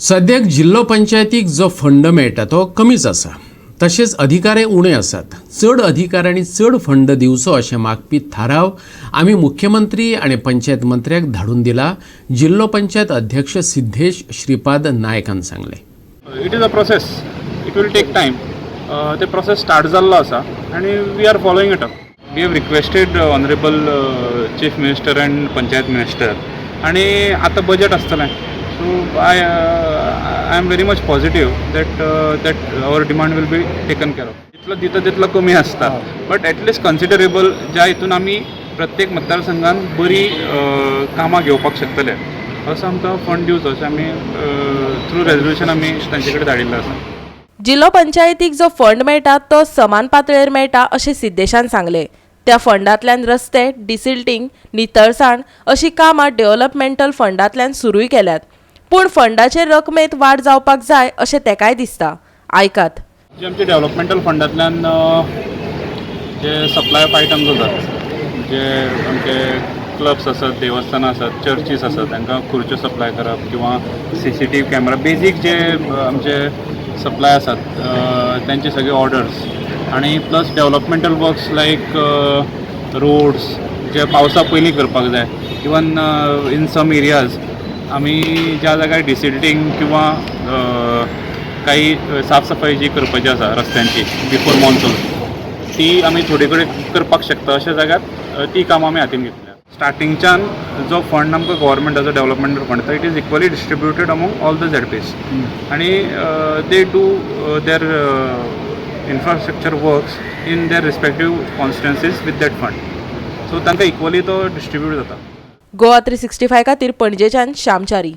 सद्याक जिल्लो पंचायतीक जो फंड मेळटा तो कमीच आसा, तशेंच अधिकारे उणे आसात। चड अधिकाऱ्यांनी चड फंड दिवचो अशें मागपी थाराव आमी मुख्यमंत्री आनी पंचायत मंत्र्याक धाडून दिला, जिल्लो पंचायत अध्यक्ष सिद्धेश श्रीपाद नायक हांणी सांगलें। It is a process, it will take time. ते प्रोसेस स्टार्ट जाल्लो आसा आनी we are following it up. We have requested honourable chief minister and panchayat minister, आनी आतां बजेट आसतलें, so I am very much positive that our demand will be taken care of. जितलो दिता तितलो कमी आसता, बट एटलिस्ट कन्सिडरेबल ज्या हितून आमी प्रत्येक मतदारसंघात बरी कामां घेवपाक शकतले असो आमकां फंड दिवचो अशें आमी थ्रू रेजोल्युशन आमी तांचे कडेन धाडिल्लें आसा। जिल्लो पंचायतीक जो फंड मेळटा तो समान पातळेर मेळटा अशें सिद्धेशान सांगलें। त्या फंडांतल्यान रस्ते, डिसिल्टिंग, नितळसाण अशीं कामां डेव्हलपमेंटल फंडांतल्यान सुरूय केल्यात, पूण फंडाचे रकमेत वाड जावपाक जाय अशें तेकाय दिसता। आयकात। जे आमचे डेव्हलपमेंटल फंडांतल्यान जे सप्लाय ऑफ आयटम्स जातात, जे आमचे क्लब्स आसात, देवस्थानां आसात, चर्चीस आसात, तांकां खुर्च्यो सप्लाय करप किंवा CCTV कॅमेरा, बेजीक जे आमचे सप्लाय आसात त्यांचे सगळे ऑर्डर्स, आणि प्लस डेव्हलपमेंटल वर्क्स लायक रोड्स जे पावसा पयलीं करपाक जाय। इवन इन सम एरियाज आमी ज्या जाग्यार डिसिल्टिंग किंवा काही साफसफाई जी करपाची आसा रस्त्यांची बिफोर मॉन्सून, ती आमी थोडे कडेन करपाक शकता अशा जाग्यार ती कामां आमी हातीन घेतल्या। स्टार्टिंगच्यान जो फंड आमकां गव्हर्मेंटाचो developmental fund it is equally distributed among all the ZPs, आनी they do their infrastructure works in their respective constituencies with that fund, so तांकां इक्वली तो डिस्ट्रीब्यूट जाता। गोवा 365 खातीर पणजेच्यान श्यामचारी।